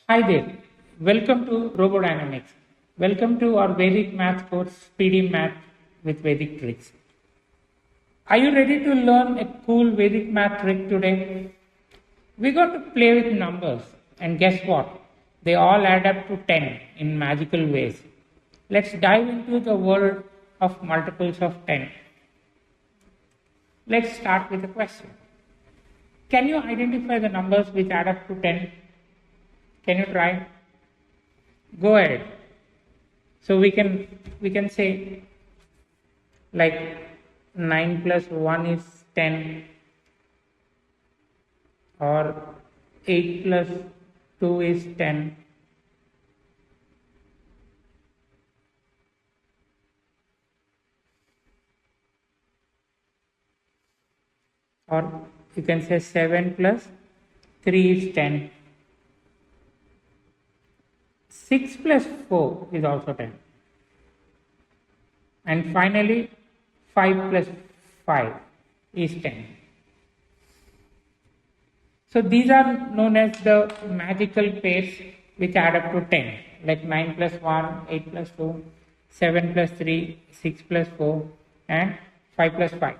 Hi there. Welcome to Robodynamics. Welcome to our Vedic Math course, PD Math with Vedic tricks. Are you ready to learn a cool Vedic Math trick today? We're going to play with numbers, and guess what? They all add up to 10 in magical ways. Let's dive into the world of multiples of 10. Let's start with a question. Can you identify the numbers which add up to 10? Can you try? Go ahead. So we can say like 9 plus 1 is 10, or 8 plus 2 is 10. Or you can say 7 plus 3 is 10. 6 plus 4 is also 10. And finally, 5 plus 5 is 10. So these are known as the magical pairs which add up to 10, like 9 plus 1, 8 plus 2, 7 plus 3, 6 plus 4, and 5 plus 5.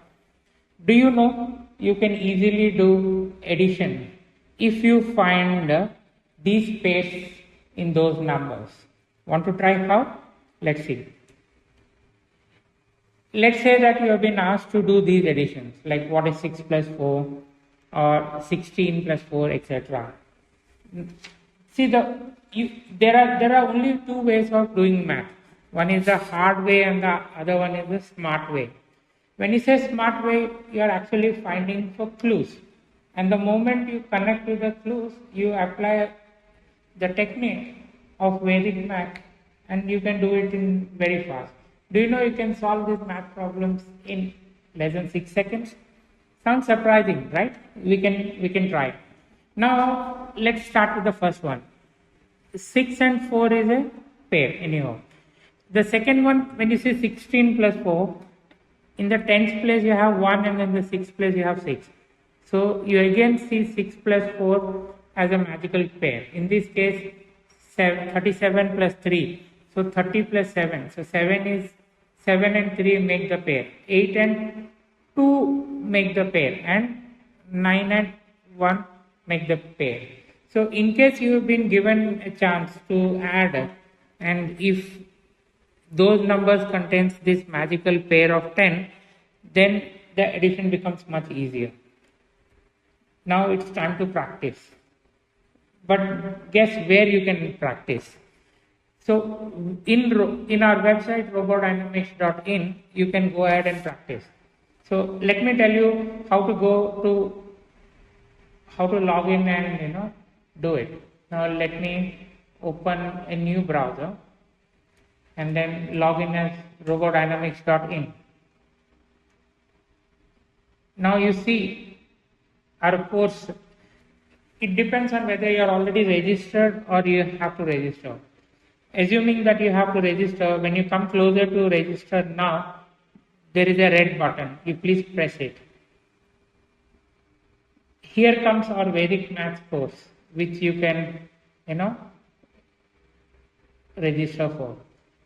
Do you know you can easily do addition if you find these pairs in those numbers? Want to try how? Let's see. Let's say that you have been asked to do these additions, like what is 6 plus 4 or 16 plus 4, etc. See, there are only two ways of doing math. One is the hard way and the other one is the smart way. When you say smart way, you are actually finding for clues. And the moment you connect with the clues, you apply the technique of Vedic math and you can do it in very fast. Do you know you can solve these math problems in less than 6 seconds? Sounds surprising, right? We can try. Now let's start with the first one. 6 and 4 is a pair anyhow. The second one, when you say 16 plus 4, in the 10th place you have 1 and in the 6th place you have 6. So you again see 6 plus 4 as a magical pair. In this case, 37 plus 3. So 30 plus 7. So 7 and 3 make the pair. 8 and 2 make the pair. And 9 and 1 make the pair. So in case you have been given a chance to add, and if those numbers contains this magical pair of 10, then the addition becomes much easier. Now it's time to practice. But guess where you can practice? So in our website robodynamics.in, you can go ahead and practice. So let me tell you how to log in and do it. Now let me open a new browser and then log in as robodynamics.in. Now you see our course. It depends on whether you are already registered or you have to register. Assuming that you have to register, when you come closer to register now, there is a red button. You please press it. Here comes our Vedic Math course, which you can, register for.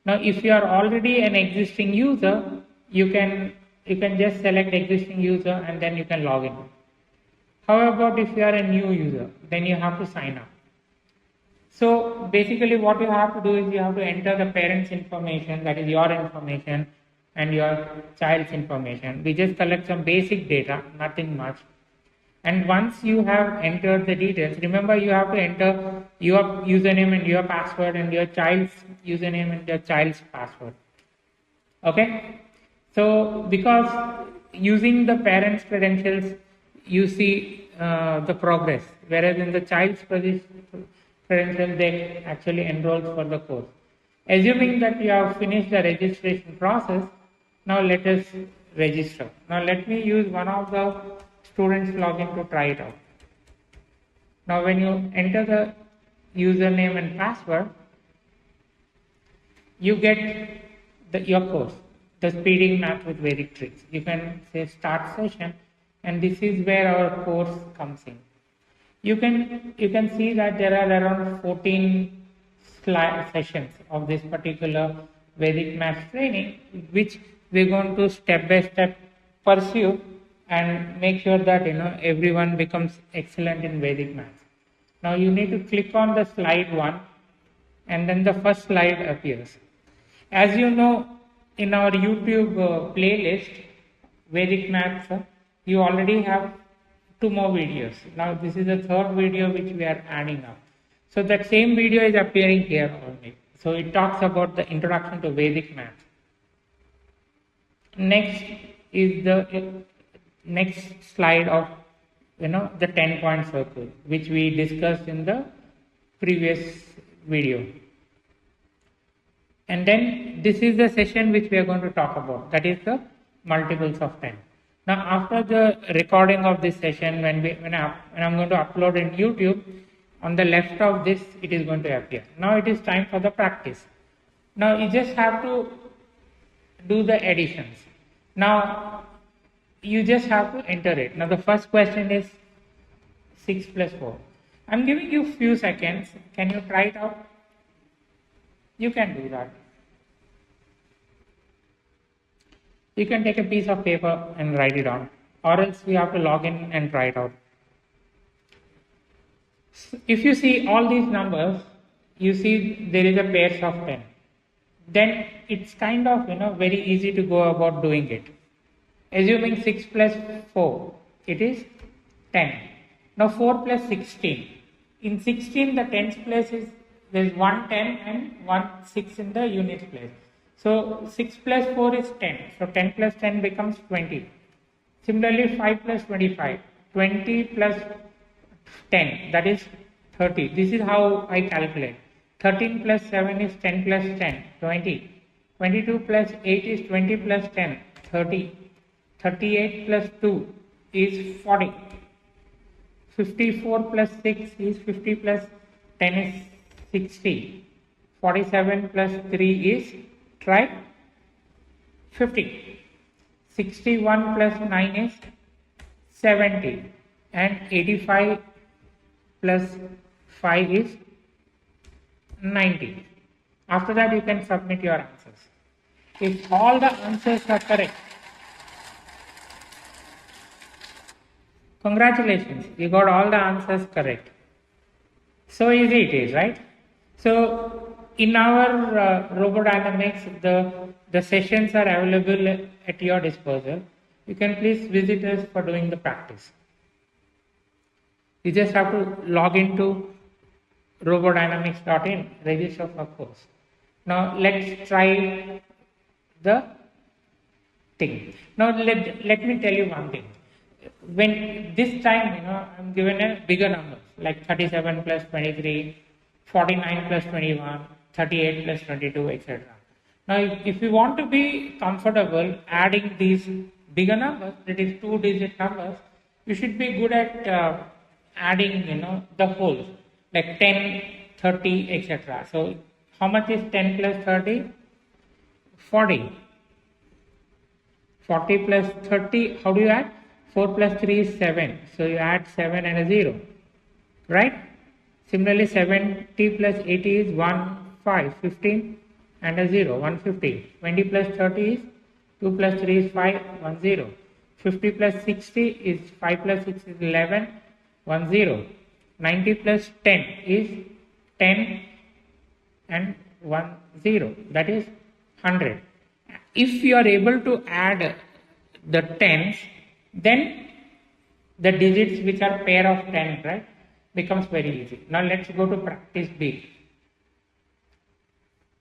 Now, if you are already an existing user, you can just select existing user and then you can log in. How about if you are a new user? Then you have to sign up. So basically what you have to do is you have to enter the parent's information, that is your information, and your child's information. We just collect some basic data, nothing much. And once you have entered the details, remember you have to enter your username and your password and your child's username and your child's password. Okay? So because using the parent's credentials, you see the progress, whereas in the child's credentials, they actually enroll for the course. Assuming that you have finished the registration process, now let us register. Now let me use one of the students' login to try it out. Now when you enter the username and password, you get your course, the Speeding Math with Vedic Tricks. You can say start session, and this is where our course comes in. you can see that there are around 14 sessions of this particular Vedic Math training, which we're going to step by step pursue and make sure that everyone becomes excellent in Vedic Math. Now you need to click on the slide 1, and then the first slide appears. As you know, in our YouTube playlist, Vedic Maths, you already have 2 more videos. Now this is the 3rd video which we are adding up. So that same video is appearing here only. So it talks about the introduction to Vedic Math. Next is the next slide of the 10-point circle, which we discussed in the previous video. And then this is the session which we are going to talk about, that is the multiples of 10. Now after the recording of this session, when I'm going to upload in YouTube, on the left of this it is going to appear. Now it is time for the practice. Now you just have to do the additions. Now you just have to enter it. Now the first question is 6 plus 4. I'm giving you few seconds. Can you try it out? You can do that. You can take a piece of paper and write it down, or else we have to log in and try it out. If you see all these numbers, you see there is a pairs of 10. Then it's kind of very easy to go about doing it. Assuming 6 plus 4, it is 10. Now 4 plus 16. In 16, the tens place is, there is 1 10 and 1 6 in the units place. So 6 plus 4 is 10. So 10 plus 10 becomes 20. Similarly, 5 plus 25. 20 plus 10, that is 30. This is how I calculate. 13 plus 7 is 10 plus 10, 20. 22 plus 8 is 20 plus 10, 30. 38 plus 2 is 40. 54 plus 6 is 50 plus 10 is 60. 47 plus 3 is, try, 50. 61 plus 9 is 70. And 85 plus 5 is 90. After that, you can submit your answers. If all the answers are correct, congratulations, you got all the answers correct. So easy it is, right? So in our RoboDynamics, the sessions are available at your disposal. You can please visit us for doing the practice. You just have to log into robodynamics.in, register for course. Now let's try the thing. Now let me tell you one thing. When this time, I'm given a bigger number, like 37 plus 23, 49 plus 21, 38 plus 22, etc. Now if you want to be comfortable adding these bigger numbers, that is 2-digit numbers, you should be good at adding the wholes, like 10, 30, etc. So how much is 10 plus 30? 40. 40 plus 30, how do you add? 4 plus 3 is 7. So you add 7 and a 0. Right? Similarly, 70 plus 80 is 1, 5, 15 and a 0, 150. 20 plus 30 is 2 plus 3 is 5, 1, 0. 50 plus 60 is 5 plus 6 is 11, 1, 0. 90 plus 10 is 10 and 1, 0. That is 100. If you are able to add the tens, then the digits which are pair of 10, right, becomes very easy. Now let's go to practice B.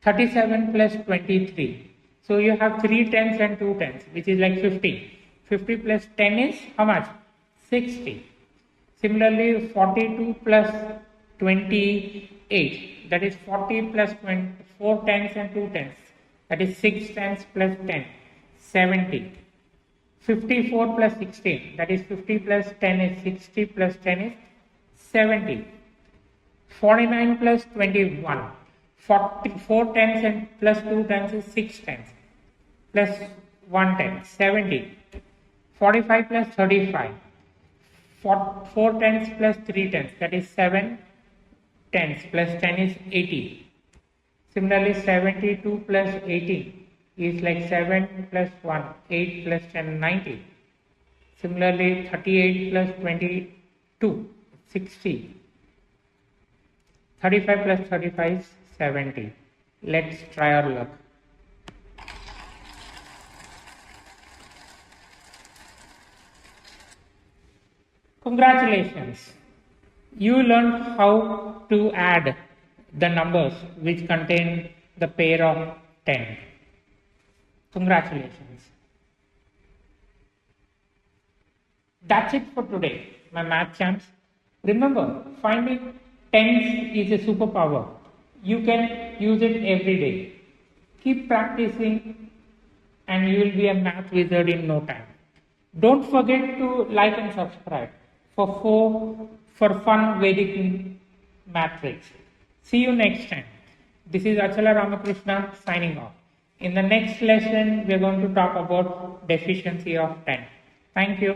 37 plus 23. So you have 3 tens and 2 tens, which is like 50. 50 plus 10 is how much? 60. Similarly, 42 plus 28. That is 40 plus 4 tens and 2 tens. That is 6 tens plus 10. 70. 54 plus 16. That is 50 plus 10 is 60 plus 10 is 70. 49 plus 21. 4 tens and plus 2 tens is 6 tens. Plus 1 ten. 70. 45 plus 35. 4 tens plus 3 tens, that is 7 tens plus 10 is 80. Similarly, 72 plus 18 is like 7 plus 1, 8 plus 10, 90. Similarly, 38 plus 22, 60. 35 plus 35 is 70. Let's try our luck. Congratulations! You learned how to add the numbers which contain the pair of 10. Congratulations! That's it for today, my math champs. Remember, finding tens is a superpower. You can use it every day. Keep practicing and you will be a math wizard in no time. Don't forget to like and subscribe for fun Vedic math tricks. See you next time. This is Achala Ramakrishna signing off. In the next lesson, we are going to talk about deficiency of 10. Thank you.